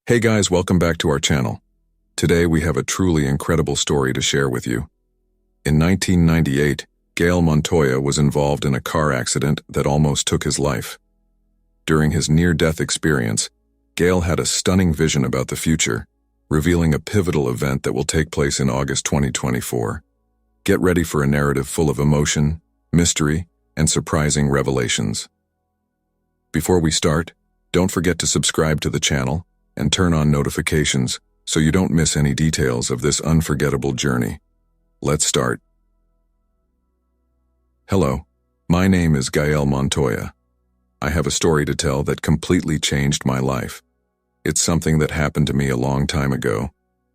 Hey guys, welcome back to our channel. Today we have a truly incredible story to share with you. In 1998, Gael Montoya was involved in a car accident that almost took his life. During his near-death experience, Gael had a stunning vision about the future, revealing a pivotal event that will take place in August 2024. Get ready for a narrative full of emotion, mystery, and surprising revelations. Before we start, don't forget to subscribe to the channel and turn on notifications so you don't miss any details of this unforgettable journey. Let's start. Hello, my name is Gael Montoya. I have a story to tell that completely changed my life. It's something that happened to me a long time ago,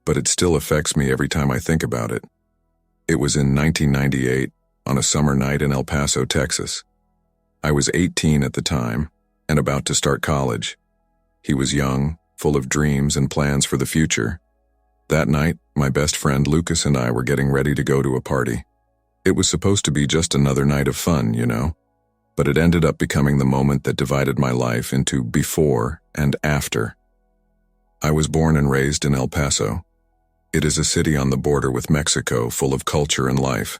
but it still affects me every time I think about it. It was in 1998, on a summer night in El Paso, Texas. I was 18 at the time and about to start college. He was young, full of dreams and plans for the future. That night, my best friend Lucas and I were getting ready to go to a party. It was supposed to be just another night of fun, but it ended up becoming the moment that divided my life into before and after. I was born and raised in El Paso. It is a city on the border with Mexico, full of culture and life.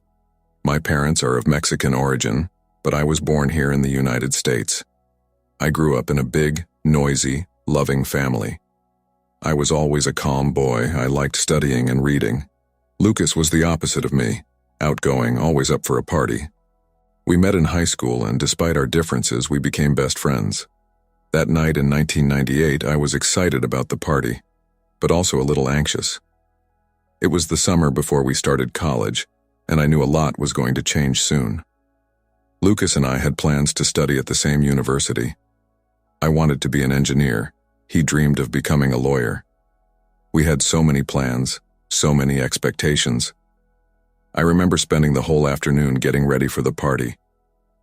My parents are of Mexican origin, but I was born here in the United States. I grew up in a big, noisy, loving family. I was always a calm boy. I liked studying and reading. Lucas was the opposite of me, outgoing, always up for a party. We met in high school, and despite our differences, we became best friends. That night in 1998, I was excited about the party, but also a little anxious. It was the summer before we started college, and I knew a lot was going to change soon. Lucas and I had plans to study at the same university. I wanted to be an engineer. He dreamed of becoming a lawyer. We had so many plans, so many expectations. I remember spending the whole afternoon getting ready for the party.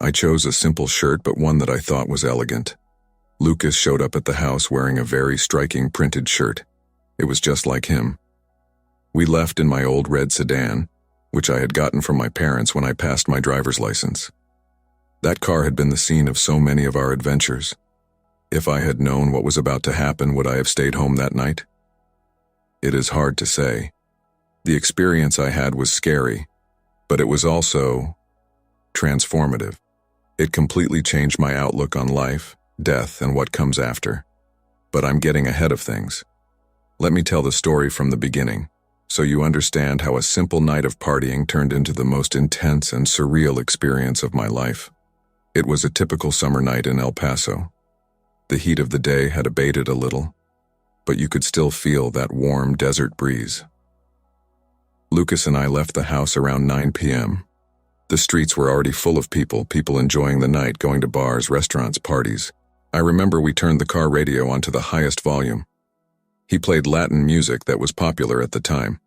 I chose a simple shirt, but one that I thought was elegant. Lucas showed up at the house wearing a very striking printed shirt. It was just like him. We left in my old red sedan, which I had gotten from my parents when I passed my driver's license. That car had been the scene of so many of our adventures. If I had known what was about to happen, would I have stayed home that night? It is hard to say. The experience I had was scary, but it was also transformative. It completely changed my outlook on life, death, and what comes after. But I'm getting ahead of things. Let me tell the story from the beginning, so you understand how a simple night of partying turned into the most intense and surreal experience of my life. It was a typical summer night in El Paso. The heat of the day had abated a little, but you could still feel that warm desert breeze. Lucas and I left the house around 9 p.m. The streets were already full of people enjoying the night, going to bars, restaurants, parties. I remember we turned the car radio onto the highest volume. He played Latin music that was popular at the time.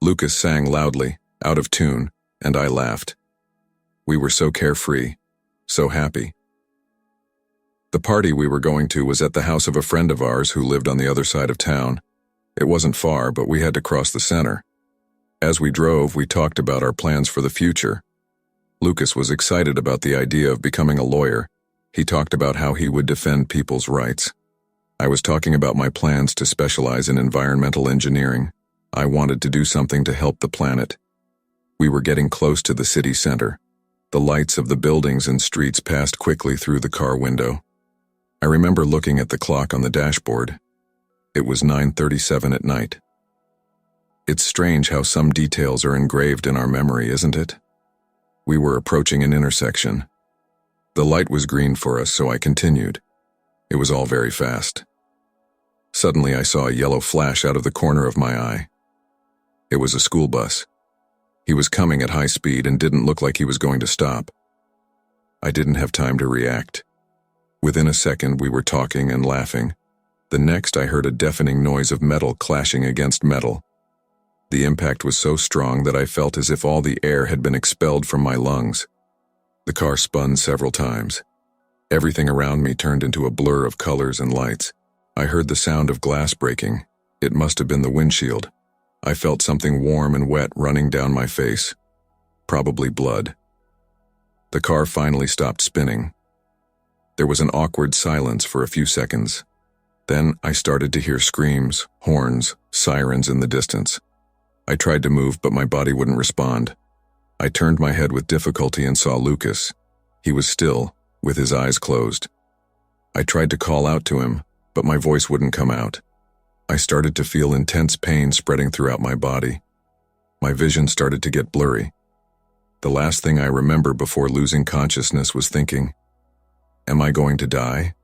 Lucas sang loudly, out of tune, and I laughed. We were so carefree, so happy. The party we were going to was at the house of a friend of ours who lived on the other side of town. It wasn't far, but we had to cross the center. As we drove, we talked about our plans for the future. Lucas was excited about the idea of becoming a lawyer. He talked about how he would defend people's rights. I was talking about my plans to specialize in environmental engineering. I wanted to do something to help the planet. We were getting close to the city center. The lights of the buildings and streets passed quickly through the car window. I remember looking at the clock on the dashboard. It was 9:37 at night. It's strange how some details are engraved in our memory, isn't it? We were approaching an intersection. The light was green for us, so I continued. It was all very fast. Suddenly, I saw a yellow flash out of the corner of my eye. It was a school bus. He was coming at high speed and didn't look like he was going to stop. I didn't have time to react. Within a second, we were talking and laughing. The next, I heard a deafening noise of metal clashing against metal. The impact was so strong that I felt as if all the air had been expelled from my lungs. The car spun several times. Everything around me turned into a blur of colors and lights. I heard the sound of glass breaking. It must have been the windshield. I felt something warm and wet running down my face. Probably blood. The car finally stopped spinning. There was an awkward silence for a few seconds. Then I started to hear screams, horns, sirens in the distance. I tried to move, but my body wouldn't respond. I turned my head with difficulty and saw Lucas. He was still, with his eyes closed. I tried to call out to him, but my voice wouldn't come out. I started to feel intense pain spreading throughout my body. My vision started to get blurry. The last thing I remember before losing consciousness was thinking, "Am I going to die?"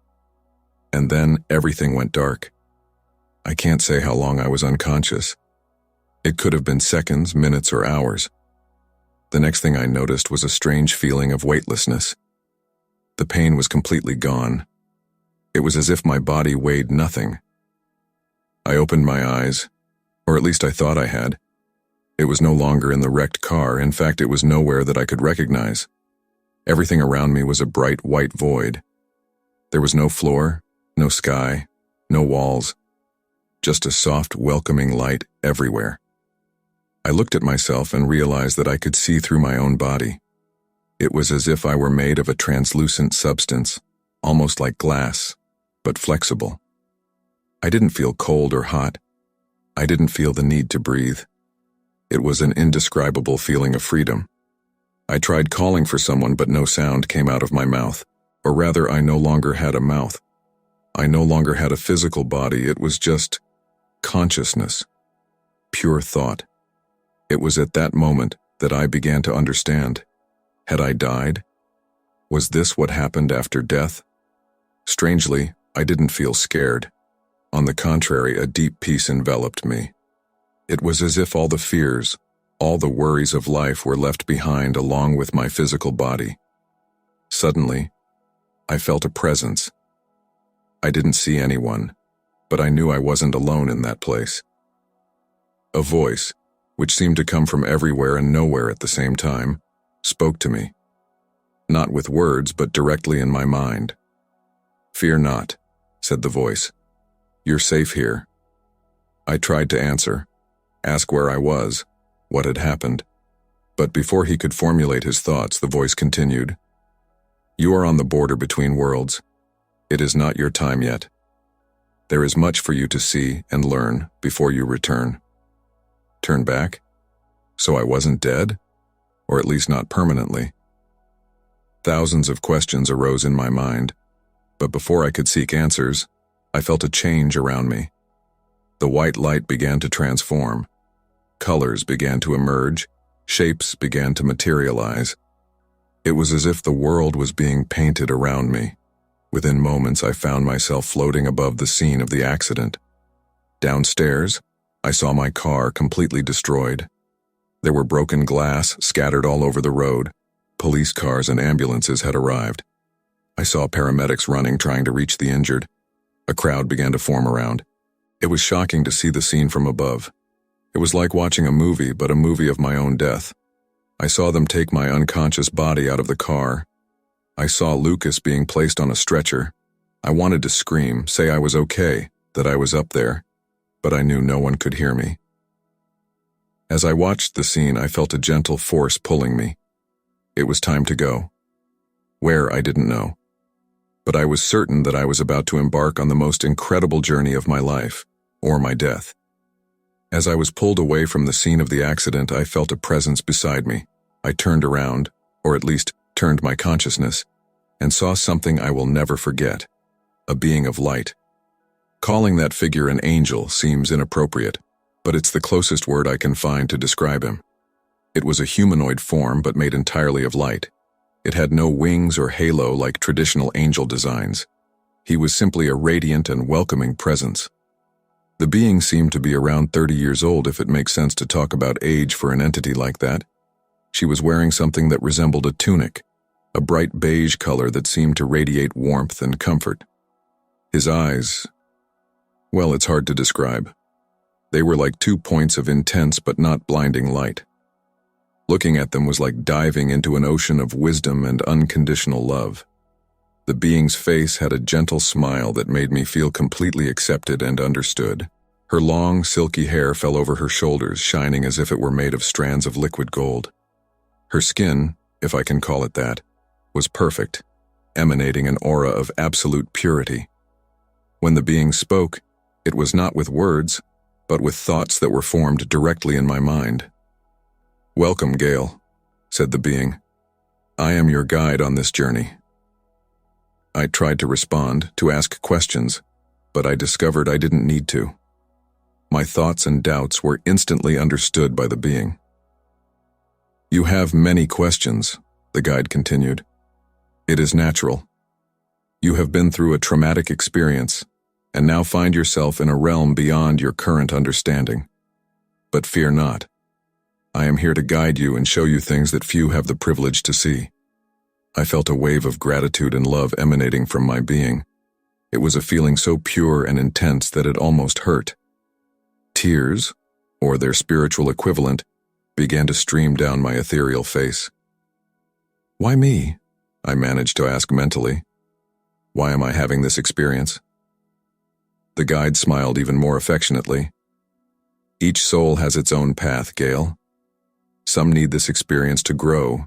And then everything went dark. I can't say how long I was unconscious. It could have been seconds, minutes, or hours. The next thing I noticed was a strange feeling of weightlessness. The pain was completely gone. It was as if my body weighed nothing. I opened my eyes, or at least I thought I had. It was no longer in the wrecked car. In fact, it was nowhere that I could recognize. Everything around me was a bright white void. There was no floor, no sky, no walls, just a soft, welcoming light everywhere. I looked at myself and realized that I could see through my own body. It was as if I were made of a translucent substance, almost like glass, but flexible. I didn't feel cold or hot. I didn't feel the need to breathe. It was an indescribable feeling of freedom. I tried calling for someone, but no sound came out of my mouth. Or rather, I no longer had a mouth. I no longer had a physical body. It was just consciousness, pure thought. It was at that moment that I began to understand. Had I died? Was this what happened after death? Strangely, I didn't feel scared. On the contrary, a deep peace enveloped me. It was as if all the fears, all the worries of life were left behind along with my physical body. Suddenly, I felt a presence. I didn't see anyone, but I knew I wasn't alone in that place. A voice, which seemed to come from everywhere and nowhere at the same time, spoke to me. Not with words, but directly in my mind. "Fear not," said the voice. "You're safe here." I tried to answer, ask where I was, what had happened. But before he could formulate his thoughts, the voice continued, "You are on the border between worlds. It is not your time yet. There is much for you to see and learn before you return." Turn back? So I wasn't dead? Or at least not permanently. Thousands of questions arose in my mind, but before I could seek answers, I felt a change around me. The white light began to transform. Colors began to emerge. Shapes began to materialize. It was as if the world was being painted around me. Within moments, I found myself floating above the scene of the accident. Downstairs, I saw my car completely destroyed. There were broken glass scattered all over the road. Police cars and ambulances had arrived. I saw paramedics running, trying to reach the injured. A crowd began to form around. It was shocking to see the scene from above. It was like watching a movie, but a movie of my own death. I saw them take my unconscious body out of the car. I saw Lucas being placed on a stretcher. I wanted to scream, say I was okay, that I was up there, but I knew no one could hear me. As I watched the scene, I felt a gentle force pulling me. It was time to go. Where, I didn't know. But I was certain that I was about to embark on the most incredible journey of my life, or my death. As I was pulled away from the scene of the accident, I felt a presence beside me. I turned around, or at least turned my consciousness, and saw something I will never forget. A being of light. Calling that figure an angel seems inappropriate, but it's the closest word I can find to describe him. It was a humanoid form, but made entirely of light. It had no wings or halo like traditional angel designs. He was simply a radiant and welcoming presence. The being seemed to be around 30 years old, if it makes sense to talk about age for an entity like that. She was wearing something that resembled a tunic, a bright beige color that seemed to radiate warmth and comfort. His eyes, well, it's hard to describe. They were like 2 points of intense but not blinding light. Looking at them was like diving into an ocean of wisdom and unconditional love. The being's face had a gentle smile that made me feel completely accepted and understood. Her long, silky hair fell over her shoulders, shining as if it were made of strands of liquid gold. Her skin, if I can call it that, was perfect, emanating an aura of absolute purity. When the being spoke, it was not with words, but with thoughts that were formed directly in my mind. "Welcome, Gale," said the being. "I am your guide on this journey." I tried to respond, to ask questions, but I discovered I didn't need to. My thoughts and doubts were instantly understood by the being. "You have many questions," the guide continued. "It is natural. You have been through a traumatic experience, and now find yourself in a realm beyond your current understanding. But fear not. I am here to guide you and show you things that few have the privilege to see." I felt a wave of gratitude and love emanating from my being. It was a feeling so pure and intense that it almost hurt. Tears, or their spiritual equivalent, began to stream down my ethereal face. "Why me?" I managed to ask mentally. "Why am I having this experience?" The guide smiled even more affectionately. "Each soul has its own path, Gale. Some need this experience to grow,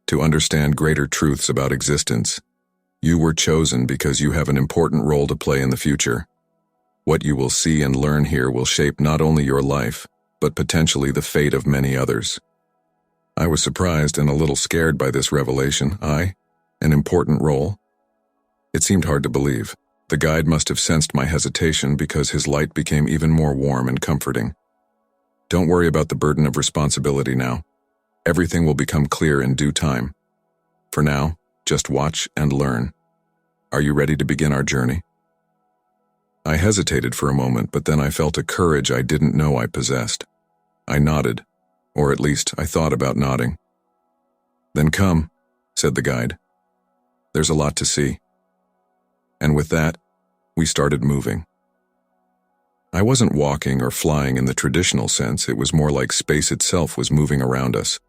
to understand greater truths about existence. You were chosen because you have an important role to play in the future. What you will see and learn here will shape not only your life, but potentially the fate of many others." I was surprised and a little scared by this revelation. An important role? It seemed hard to believe. The guide must have sensed my hesitation because his light became even more warm and comforting. "Don't worry about the burden of responsibility now. Everything will become clear in due time. For now, just watch and learn. Are you ready to begin our journey?" I hesitated for a moment, but then I felt a courage I didn't know I possessed. I nodded, or at least I thought about nodding. "Then come," said the guide. "There's a lot to see." And with that, we started moving. I wasn't walking or flying in the traditional sense. It was more like space itself was moving around us.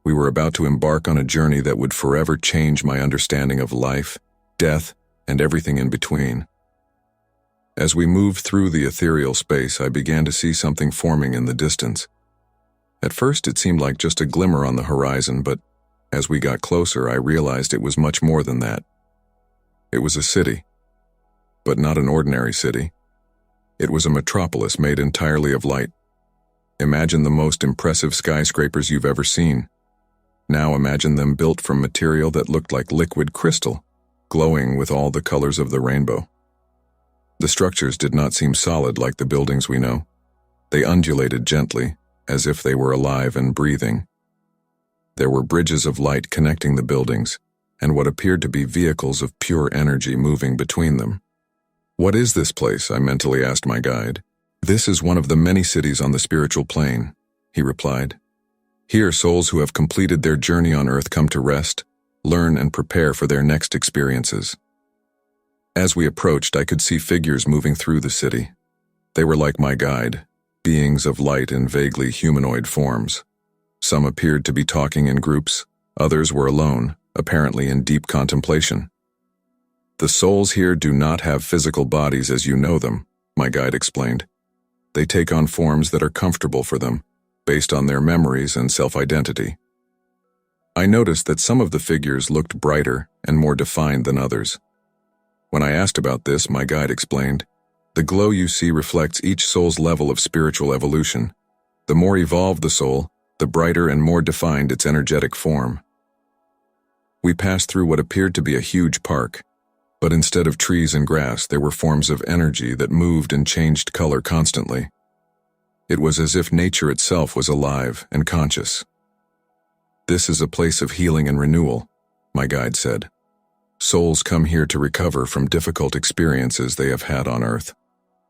We were about to embark on a journey that would forever change my understanding of life, death, and everything in between. As we moved through the ethereal space, I began to see something forming in the distance. At first, it seemed like just a glimmer on the horizon, but as we got closer, I realized it was much more than that. It was a city, but not an ordinary city. It was a metropolis made entirely of light. Imagine the most impressive skyscrapers you've ever seen. Now imagine them built from material that looked like liquid crystal, glowing with all the colors of the rainbow. The structures did not seem solid like the buildings we know. They undulated gently, as if they were alive and breathing. There were bridges of light connecting the buildings, and what appeared to be vehicles of pure energy moving between them. "What is this place?" I mentally asked my guide. "This is one of the many cities on the spiritual plane," he replied. "Here, souls who have completed their journey on Earth come to rest, learn, and prepare for their next experiences." As we approached, I could see figures moving through the city. They were like my guide, beings of light in vaguely humanoid forms. Some appeared to be talking in groups, others were alone, apparently in deep contemplation. "The souls here do not have physical bodies as you know them," my guide explained. "They take on forms that are comfortable for them, based on their memories and self-identity." I noticed that some of the figures looked brighter and more defined than others. When I asked about this, my guide explained, "The glow you see reflects each soul's level of spiritual evolution. The more evolved the soul, the brighter and more defined its energetic form." We passed through what appeared to be a huge park, but instead of trees and grass, there were forms of energy that moved and changed color constantly. It was as if nature itself was alive and conscious. "This is a place of healing and renewal," my guide said. "Souls come here to recover from difficult experiences they have had on Earth."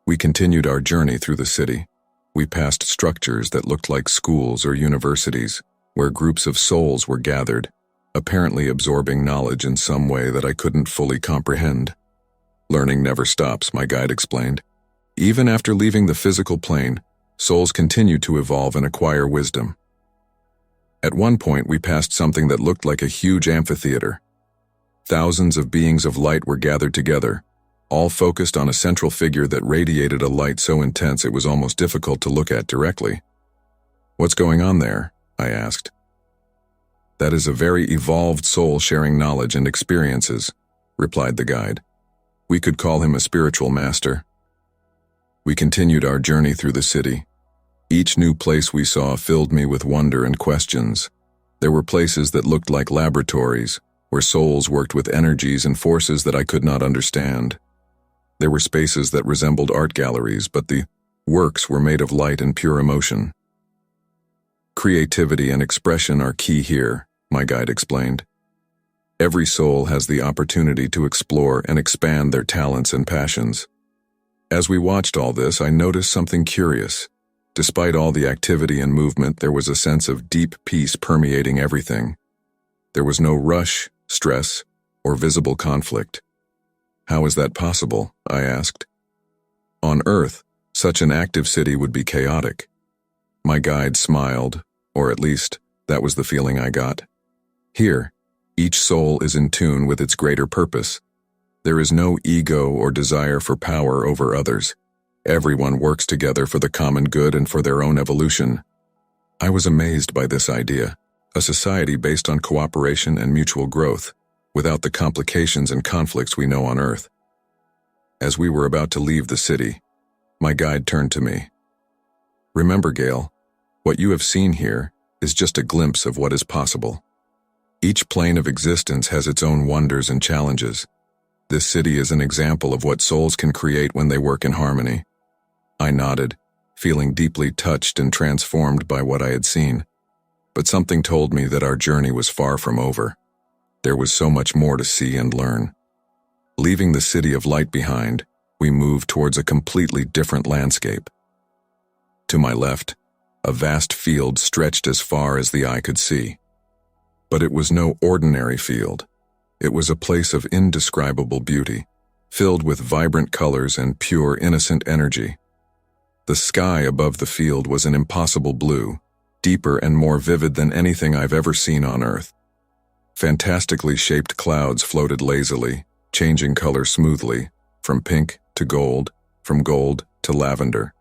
We continued our journey through the city. We passed structures that looked like schools or universities, where groups of souls were gathered, apparently absorbing knowledge in some way that I couldn't fully comprehend. "Learning never stops," my guide explained. "Even after leaving the physical plane, souls continue to evolve and acquire wisdom." At one point, we passed something that looked like a huge amphitheater. Thousands of beings of light were gathered together, all focused on a central figure that radiated a light so intense it was almost difficult to look at directly. "What's going on there?" I asked. "That is a very evolved soul sharing knowledge and experiences," replied the guide. We could call him a spiritual master. We continued our journey through the city. Each new place we saw filled me with wonder and questions. There were places that looked like laboratories, where souls worked with energies and forces that I could not understand. There were spaces that resembled art galleries, but the works were made of light and pure emotion. Creativity and expression are key here, my guide explained. Every soul has the opportunity to explore and expand their talents and passions. As we watched all this, I noticed something curious. Despite all the activity and movement, there was a sense of deep peace permeating everything. There was no rush, stress, or visible conflict. How is that possible? I asked. On Earth, such an active city would be chaotic. My guide smiled, or at least, that was the feeling I got. Here, each soul is in tune with its greater purpose. There is no ego or desire for power over others. Everyone works together for the common good and for their own evolution. I was amazed by this idea, a society based on cooperation and mutual growth, without the complications and conflicts we know on Earth. As we were about to leave the city, my guide turned to me. Remember, Gale, what you have seen here is just a glimpse of what is possible. Each plane of existence has its own wonders and challenges. This city is an example of what souls can create when they work in harmony. I nodded, feeling deeply touched and transformed by what I had seen. But something told me that our journey was far from over. There was so much more to see and learn. Leaving the city of light behind, we moved towards a completely different landscape. To my left, a vast field stretched as far as the eye could see. But it was no ordinary field. It was a place of indescribable beauty, filled with vibrant colors and pure, innocent energy. The sky above the field was an impossible blue, deeper and more vivid than anything I've ever seen on Earth. Fantastically shaped clouds floated lazily, changing color smoothly, from pink to gold, from gold to lavender.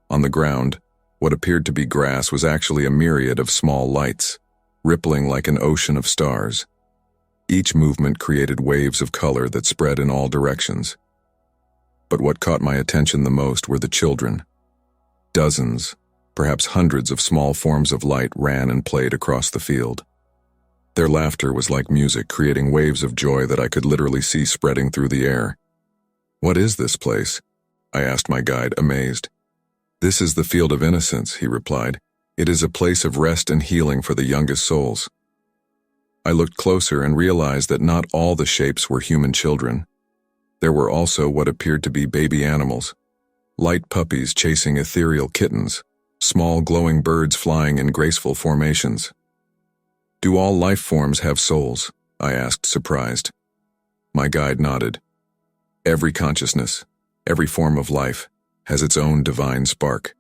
On the ground, what appeared to be grass was actually a myriad of small lights, rippling like an ocean of stars. Each movement created waves of color that spread in all directions. But what caught my attention the most were the children. Dozens, perhaps hundreds of small forms of light ran and played across the field. Their laughter was like music, creating waves of joy that I could literally see spreading through the air. "What is this place?" I asked my guide, amazed. "This is the Field of Innocence," he replied. "It is a place of rest and healing for the youngest souls." I looked closer and realized that not all the shapes were human children. There were also what appeared to be baby animals, light puppies chasing ethereal kittens, small glowing birds flying in graceful formations. "Do all life forms have souls?" I asked, surprised. My guide nodded. "Every consciousness, every form of life, has its own divine spark.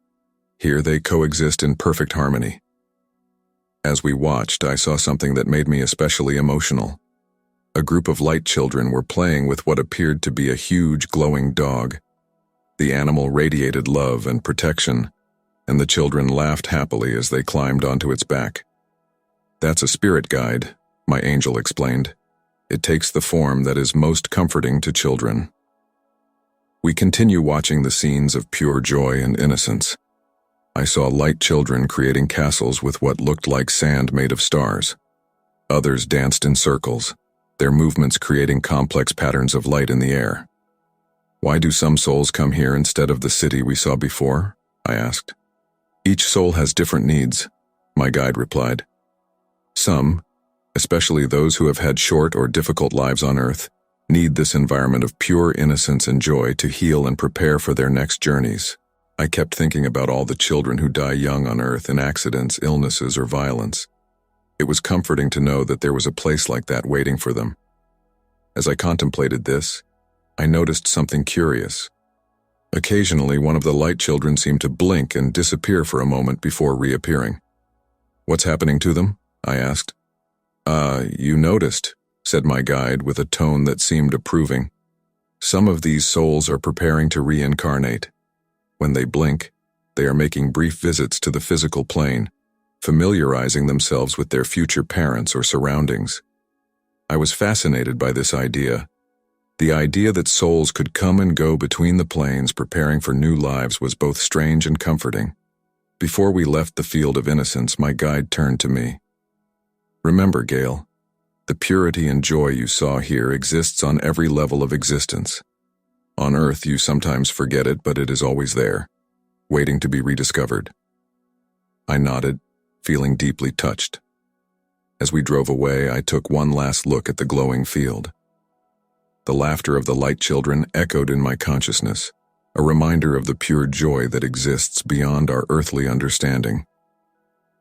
Here they coexist in perfect harmony." As we watched, I saw something that made me especially emotional. A group of light children were playing with what appeared to be a huge glowing dog. The animal radiated love and protection, and the children laughed happily as they climbed onto its back. "That's a spirit guide," my angel explained. "It takes the form that is most comforting to children." We continue watching the scenes of pure joy and innocence. I saw light children creating castles with what looked like sand made of stars. Others danced in circles, their movements creating complex patterns of light in the air. "Why do some souls come here instead of the city we saw before?" I asked. "Each soul has different needs," my guide replied. "Some, especially those who have had short or difficult lives on Earth, need this environment of pure innocence and joy to heal and prepare for their next journeys." I kept thinking about all the children who die young on Earth in accidents, illnesses, or violence. It was comforting to know that there was a place like that waiting for them. As I contemplated this, I noticed something curious. Occasionally, one of the light children seemed to blink and disappear for a moment before reappearing. "What's happening to them?" I asked. You noticed," said my guide with a tone that seemed approving. "Some of these souls are preparing to reincarnate. When they blink, they are making brief visits to the physical plane, familiarizing themselves with their future parents or surroundings." I was fascinated by this idea. The idea that souls could come and go between the planes preparing for new lives was both strange and comforting. Before we left the field of innocence, my guide turned to me. Remember, Gale, the purity and joy you saw here exists on every level of existence. On Earth, you sometimes forget it, but it is always there, waiting to be rediscovered. I nodded, feeling deeply touched. As we drove away, I took one last look at the glowing field. The laughter of the light children echoed in my consciousness, a reminder of the pure joy that exists beyond our earthly understanding.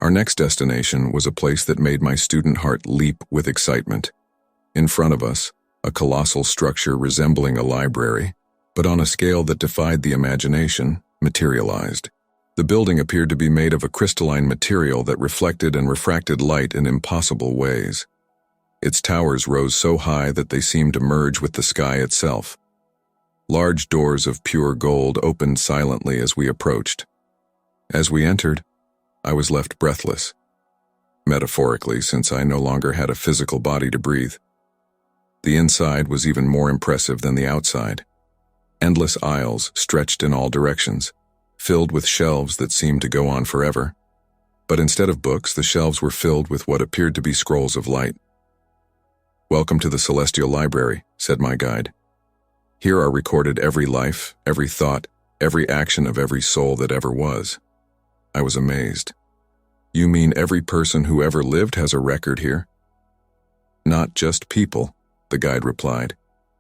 Our next destination was a place that made my student heart leap with excitement. In front of us, a colossal structure resembling a library, but on a scale that defied the imagination, materialized. The building appeared to be made of a crystalline material that reflected and refracted light in impossible ways. Its towers rose so high that they seemed to merge with the sky itself. Large doors of pure gold opened silently as we approached. As we entered, I was left breathless, metaphorically, since I no longer had a physical body to breathe. The inside was even more impressive than the outside. Endless aisles stretched in all directions, filled with shelves that seemed to go on forever. But instead of books, the shelves were filled with what appeared to be scrolls of light. "Welcome to the Celestial Library," said my guide. "Here are recorded every life, every thought, every action of every soul that ever was." I was amazed. "You mean every person who ever lived has a record here?" "Not just people," the guide replied.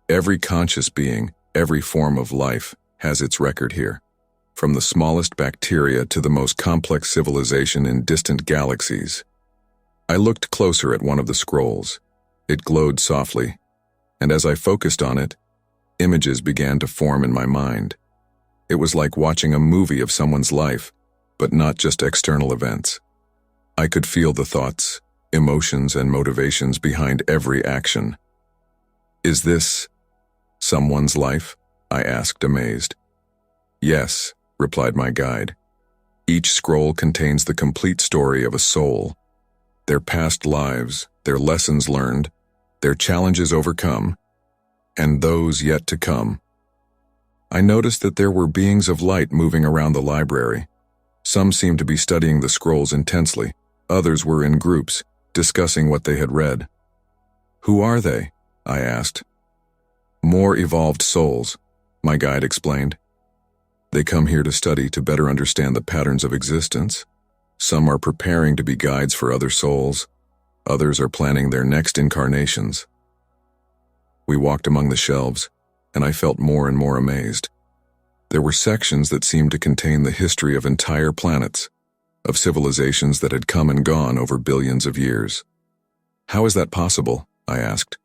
"Every conscious being, every form of life, has its record here. From the smallest bacteria to the most complex civilization in distant galaxies." I looked closer at one of the scrolls. It glowed softly, and as I focused on it, images began to form in my mind. It was like watching a movie of someone's life, but not just external events. I could feel the thoughts, emotions, and motivations behind every action. "Is this someone's life?" I asked, amazed. "Yes," replied my guide. "Each scroll contains the complete story of a soul. Their past lives, their lessons learned, their challenges overcome, and those yet to come." I noticed that there were beings of light moving around the library. Some seemed to be studying the scrolls intensely. Others were in groups, discussing what they had read. "Who are they?" I asked. "More evolved souls," my guide explained. "They come here to study to better understand the patterns of existence. Some are preparing to be guides for other souls. Others are planning their next incarnations." We walked among the shelves, and I felt more and more amazed. There were sections that seemed to contain the history of entire planets, of civilizations that had come and gone over billions of years. "How is that possible?" I asked.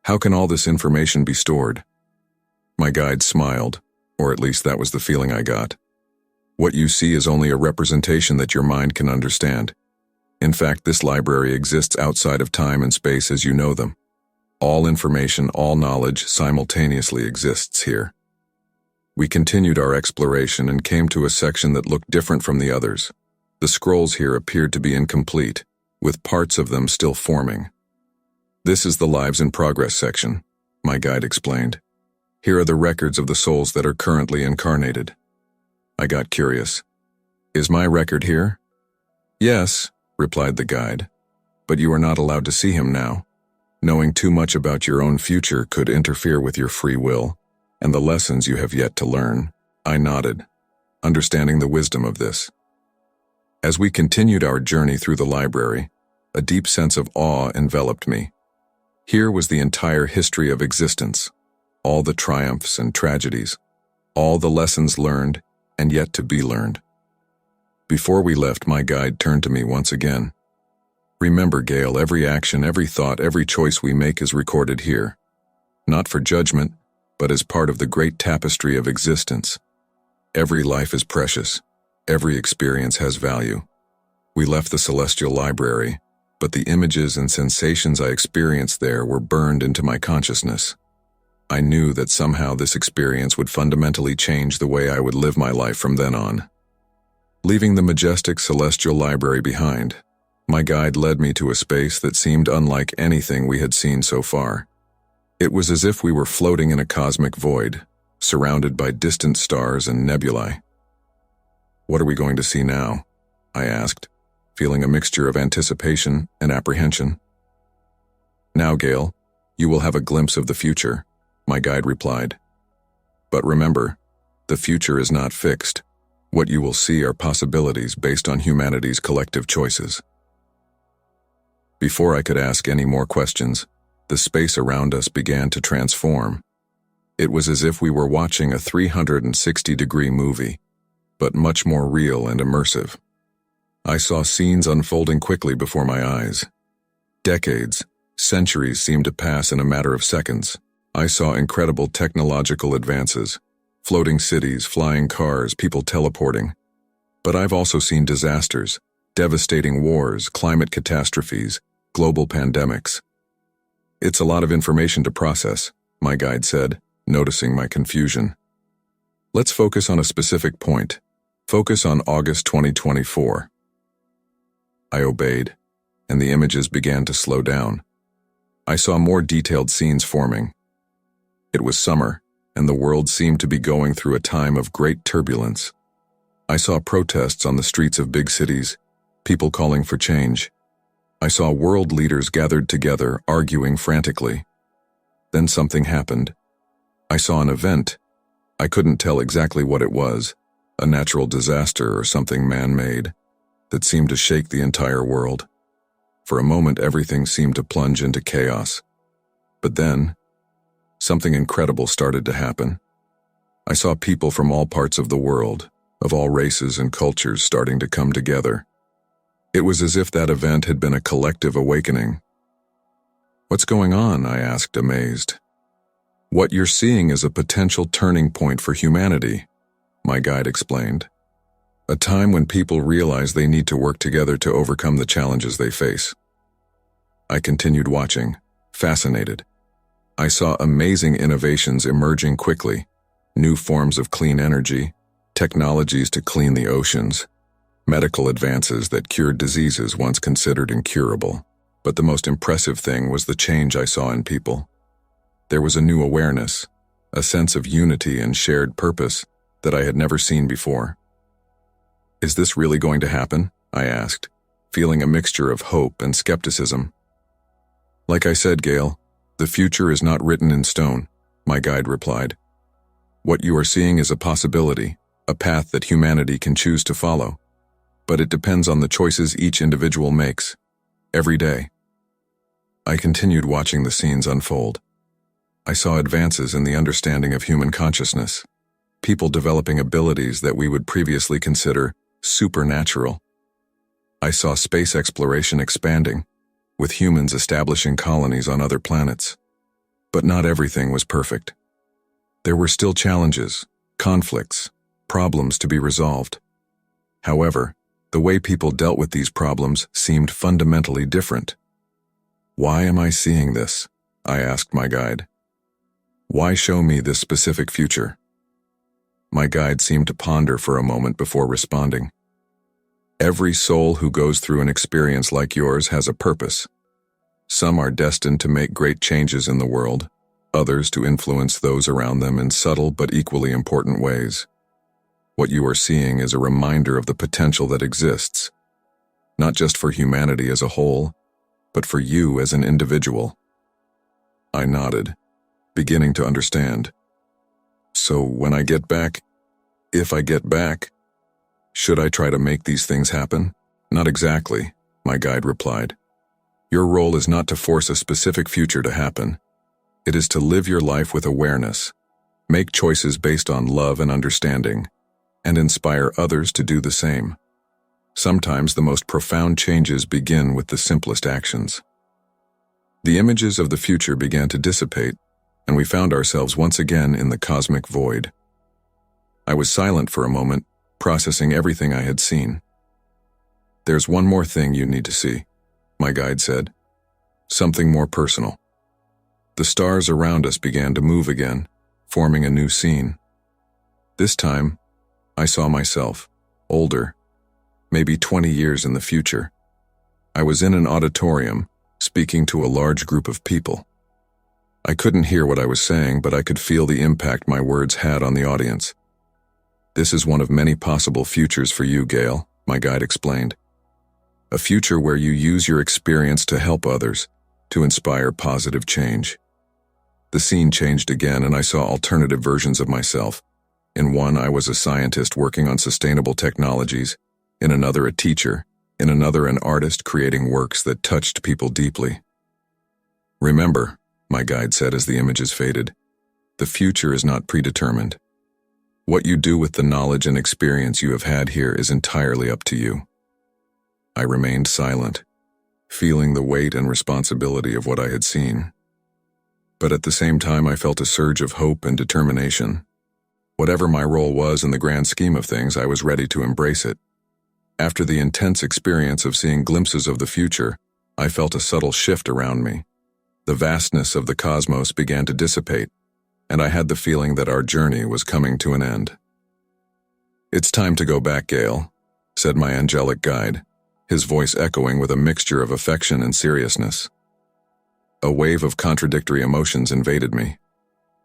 "How can all this information be stored?" My guide smiled, or at least that was the feeling I got. "What you see is only a representation that your mind can understand. In fact, this library exists outside of time and space as you know them. All information, all knowledge simultaneously exists here." We continued our exploration and came to a section that looked different from the others. The scrolls here appeared to be incomplete, with parts of them still forming. "This is the Lives in Progress section," my guide explained. "Here are the records of the souls that are currently incarnated." I got curious. "Is my record here?" "Yes," replied the guide, "but you are not allowed to see him now. Knowing too much about your own future could interfere with your free will and the lessons you have yet to learn." I nodded, understanding the wisdom of this. As we continued our journey through the library, a deep sense of awe enveloped me. Here was the entire history of existence, all the triumphs and tragedies, all the lessons learned and yet to be learned. Before we left, my guide turned to me once again. "Remember, Gale, every action, every thought, every choice we make is recorded here. Not for judgment, but as part of the great tapestry of existence. Every life is precious. Every experience has value." We left the Celestial Library, but the images and sensations I experienced there were burned into my consciousness. I knew that somehow this experience would fundamentally change the way I would live my life from then on. Leaving the majestic Celestial Library behind, my guide led me to a space that seemed unlike anything we had seen so far. It was as if we were floating in a cosmic void, surrounded by distant stars and nebulae. "What are we going to see now?" I asked, feeling a mixture of anticipation and apprehension. "Now, Gale, you will have a glimpse of the future," my guide replied. "But remember, the future is not fixed. What you will see are possibilities based on humanity's collective choices." Before I could ask any more questions, the space around us began to transform. It was as if we were watching a 360-degree movie, but much more real and immersive. I saw scenes unfolding quickly before my eyes. Decades, centuries seemed to pass in a matter of seconds. I saw incredible technological advances, floating cities, flying cars, people teleporting. But I've also seen disasters, devastating wars, climate catastrophes, global pandemics. "It's a lot of information to process," my guide said, noticing my confusion. "Let's focus on a specific point. Focus on August 2024. I obeyed, and the images began to slow down. I saw more detailed scenes forming. It was summer, and the world seemed to be going through a time of great turbulence. I saw protests on the streets of big cities, people calling for change. I saw world leaders gathered together, arguing frantically. Then something happened. I saw an event. I couldn't tell exactly what it was, a natural disaster or something man-made, that seemed to shake the entire world. For a moment, everything seemed to plunge into chaos. But then, something incredible started to happen. I saw people from all parts of the world, of all races and cultures, starting to come together. It was as if that event had been a collective awakening. "What's going on?" I asked, amazed. "What you're seeing is a potential turning point for humanity," my guide explained. "A time when people realize they need to work together to overcome the challenges they face." I continued watching, fascinated. I saw amazing innovations emerging quickly, new forms of clean energy, technologies to clean the oceans, medical advances that cured diseases once considered incurable. But the most impressive thing was the change I saw in people. There was a new awareness, a sense of unity and shared purpose that I had never seen before. "Is this really going to happen?" I asked, feeling a mixture of hope and skepticism. "Like I said, Gale, the future is not written in stone," my guide replied. "What you are seeing is a possibility, a path that humanity can choose to follow. But it depends on the choices each individual makes, every day." I continued watching the scenes unfold. I saw advances in the understanding of human consciousness, people developing abilities that we would previously consider supernatural. I saw space exploration expanding, with humans establishing colonies on other planets. But not everything was perfect. There were still challenges, conflicts, problems to be resolved. However, the way people dealt with these problems seemed fundamentally different. "Why am I seeing this?" I asked my guide. "Why show me this specific future?" My guide seemed to ponder for a moment before responding. "Every soul who goes through an experience like yours has a purpose. Some are destined to make great changes in the world, others to influence those around them in subtle but equally important ways. What you are seeing is a reminder of the potential that exists, not just for humanity as a whole, but for you as an individual." I nodded, beginning to understand. "So when I get back, if I get back, should I try to make these things happen?" "Not exactly," my guide replied. "Your role is not to force a specific future to happen. It is to live your life with awareness, make choices based on love and understanding, and inspire others to do the same. Sometimes the most profound changes begin with the simplest actions." The images of the future began to dissipate, and we found ourselves once again in the cosmic void. I was silent for a moment, processing everything I had seen. "There's one more thing you need to see," my guide said. "Something more personal." The stars around us began to move again, forming a new scene. This time, I saw myself, older, maybe 20 years in the future. I was in an auditorium, speaking to a large group of people. I couldn't hear what I was saying, but I could feel the impact my words had on the audience. "This is one of many possible futures for you, Gail," my guide explained. "A future where you use your experience to help others, to inspire positive change." The scene changed again, and I saw alternative versions of myself. In one, I was a scientist working on sustainable technologies. In another, a teacher. In another, an artist creating works that touched people deeply. "Remember," my guide said as the images faded, "the future is not predetermined. What you do with the knowledge and experience you have had here is entirely up to you." I remained silent, feeling the weight and responsibility of what I had seen. But at the same time, I felt a surge of hope and determination. Whatever my role was in the grand scheme of things, I was ready to embrace it. After the intense experience of seeing glimpses of the future, I felt a subtle shift around me. The vastness of the cosmos began to dissipate, and I had the feeling that our journey was coming to an end. "It's time to go back, Gail," said my angelic guide, his voice echoing with a mixture of affection and seriousness. A wave of contradictory emotions invaded me.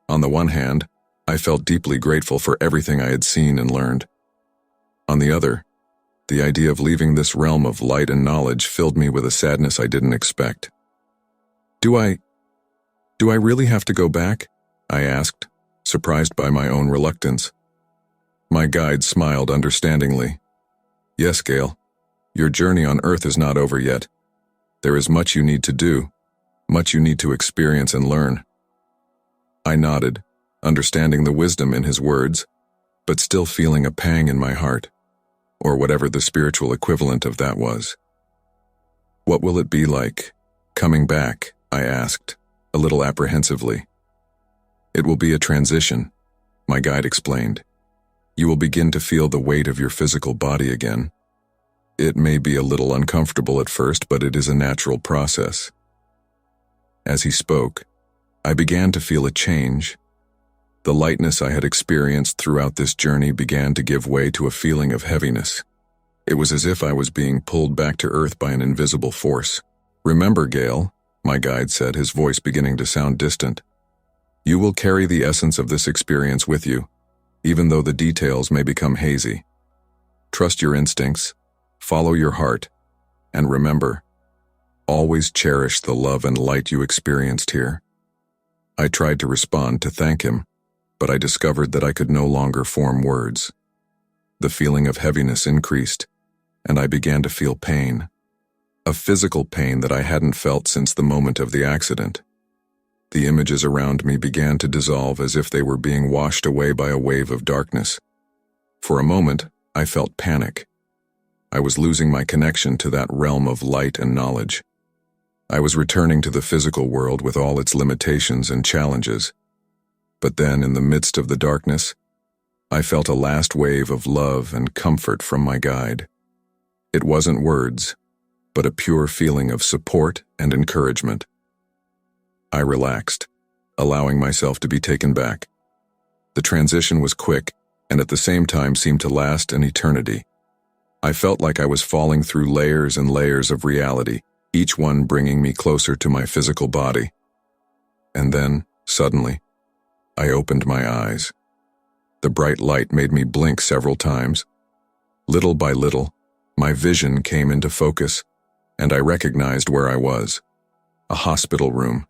On the one hand, I felt deeply grateful for everything I had seen and learned. On the other, the idea of leaving this realm of light and knowledge filled me with a sadness I didn't expect. Do I really have to go back?" I asked, surprised by my own reluctance. My guide smiled understandingly. "Yes, Gail, your journey on Earth is not over yet. There is much you need to do, much you need to experience and learn." I nodded, understanding the wisdom in his words, but still feeling a pang in my heart, or whatever the spiritual equivalent of that was. "What will it be like, coming back?" I asked, a little apprehensively. "It will be a transition," my guide explained. "You will begin to feel the weight of your physical body again. It may be a little uncomfortable at first, but it is a natural process." As he spoke, I began to feel a change. The lightness I had experienced throughout this journey began to give way to a feeling of heaviness. It was as if I was being pulled back to earth by an invisible force. "Remember, Gail," my guide said, his voice beginning to sound distant, "you will carry the essence of this experience with you, even though the details may become hazy. Trust your instincts, follow your heart, and remember, always cherish the love and light you experienced here." I tried to respond to thank him, but I discovered that I could no longer form words. The feeling of heaviness increased, and I began to feel pain. A physical pain that I hadn't felt since the moment of the accident. The images around me began to dissolve as if they were being washed away by a wave of darkness. For a moment, I felt panic. I was losing my connection to that realm of light and knowledge. I was returning to the physical world with all its limitations and challenges. But then, in the midst of the darkness, I felt a last wave of love and comfort from my guide. It wasn't words, but a pure feeling of support and encouragement. I relaxed, allowing myself to be taken back. The transition was quick, and at the same time seemed to last an eternity. I felt like I was falling through layers and layers of reality, each one bringing me closer to my physical body. And then, suddenly, I opened my eyes. The bright light made me blink several times. Little by little, my vision came into focus, and I recognized where I was. A hospital room.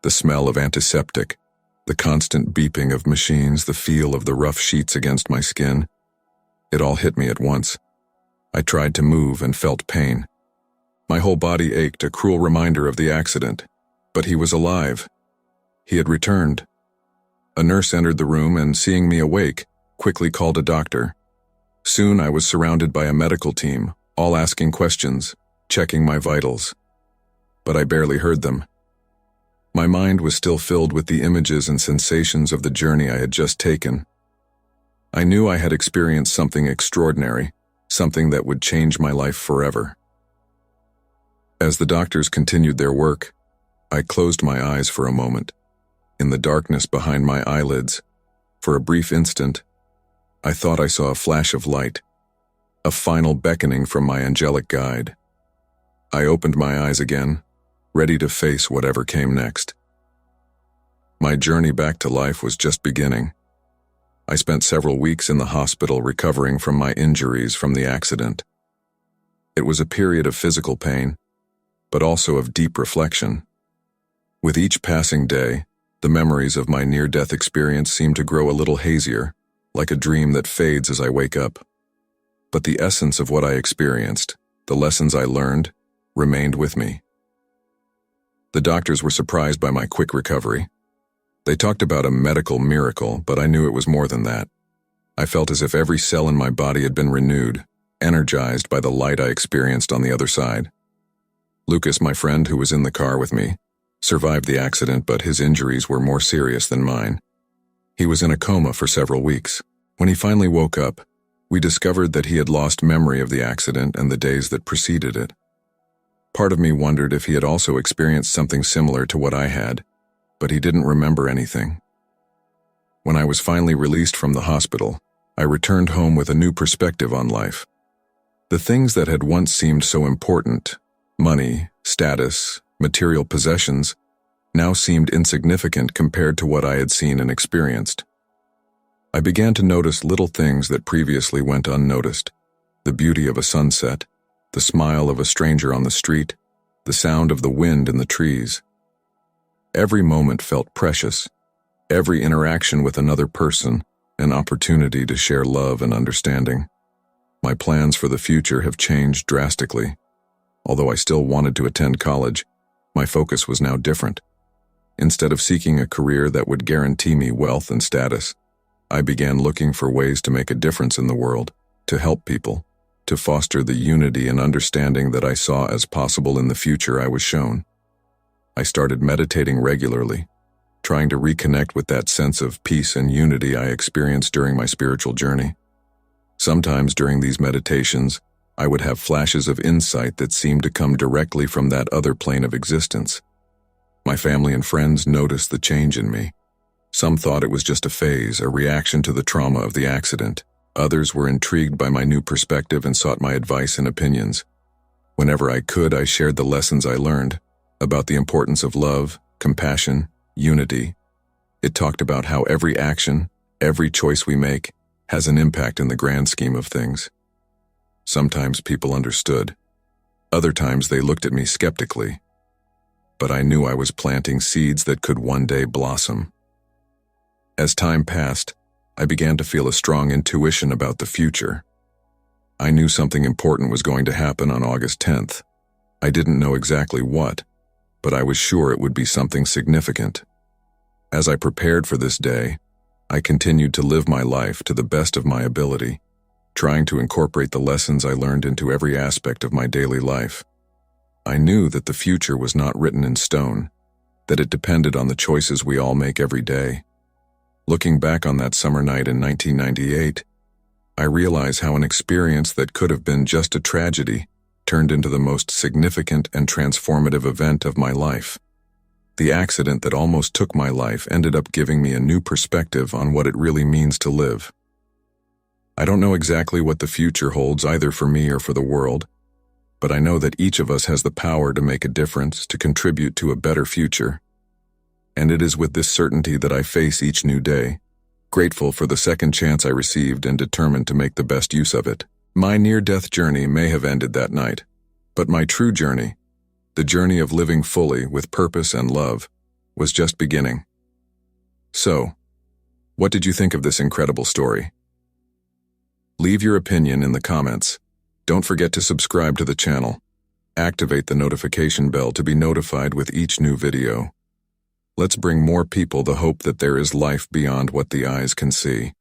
The smell of antiseptic, the constant beeping of machines, the feel of the rough sheets against my skin. It all hit me at once. I tried to move and felt pain. My whole body ached, a cruel reminder of the accident. But he was alive. He had returned. A nurse entered the room and, seeing me awake, quickly called a doctor. Soon I was surrounded by a medical team, all asking questions, checking my vitals. But I barely heard them. My mind was still filled with the images and sensations of the journey I had just taken. I knew I had experienced something extraordinary, something that would change my life forever. As the doctors continued their work, I closed my eyes for a moment. In the darkness behind my eyelids, for a brief instant, I thought I saw a flash of light, a final beckoning from my angelic guide. I opened my eyes again, ready to face whatever came next. My journey back to life was just beginning. I spent several weeks in the hospital recovering from my injuries from the accident. It was a period of physical pain, but also of deep reflection. With each passing day, the memories of my near-death experience seemed to grow a little hazier, like a dream that fades as I wake up. But the essence of what I experienced, the lessons I learned, remained with me. The doctors were surprised by my quick recovery. They talked about a medical miracle, but I knew it was more than that. I felt as if every cell in my body had been renewed, energized by the light I experienced on the other side. Lucas, my friend who was in the car with me, survived the accident, but his injuries were more serious than mine. He was in a coma for several weeks. When he finally woke up, we discovered that he had lost memory of the accident and the days that preceded it. Part of me wondered if he had also experienced something similar to what I had, but he didn't remember anything. When I was finally released from the hospital, I returned home with a new perspective on life. The things that had once seemed so important, money, status, material possessions, now seemed insignificant compared to what I had seen and experienced. I began to notice little things that previously went unnoticed: the beauty of a sunset, the smile of a stranger on the street, the sound of the wind in the trees. Every moment felt precious, every interaction with another person an opportunity to share love and understanding. My plans for the future have changed drastically. Although I still wanted to attend college, my focus was now different. Instead of seeking a career that would guarantee me wealth and status, I began looking for ways to make a difference in the world, to help people, to foster the unity and understanding that I saw as possible in the future I was shown. I started meditating regularly, trying to reconnect with that sense of peace and unity I experienced during my spiritual journey. Sometimes during these meditations, I would have flashes of insight that seemed to come directly from that other plane of existence. My family and friends noticed the change in me. Some thought it was just a phase, a reaction to the trauma of the accident. Others were intrigued by my new perspective and sought my advice and opinions. Whenever I could, I shared the lessons I learned about the importance of love, compassion, unity. It talked about how every action, every choice we make, has an impact in the grand scheme of things. Sometimes people understood. Other times they looked at me skeptically. But I knew I was planting seeds that could one day blossom. As time passed, I began to feel a strong intuition about the future. I knew something important was going to happen on August 10th. I didn't know exactly what, but I was sure it would be something significant. As I prepared for this day, I continued to live my life to the best of my ability, trying to incorporate the lessons I learned into every aspect of my daily life. I knew that the future was not written in stone, that it depended on the choices we all make every day. Looking back on that summer night in 1998, I realize how an experience that could have been just a tragedy turned into the most significant and transformative event of my life. The accident that almost took my life ended up giving me a new perspective on what it really means to live. I don't know exactly what the future holds either for me or for the world, but I know that each of us has the power to make a difference, to contribute to a better future. And it is with this certainty that I face each new day, grateful for the second chance I received and determined to make the best use of it. My near-death journey may have ended that night, but my true journey, the journey of living fully with purpose and love, was just beginning. So, what did you think of this incredible story? Leave your opinion in the comments. Don't forget to subscribe to the channel. Activate the notification bell to be notified with each new video. Let's bring more people the hope that there is life beyond what the eyes can see.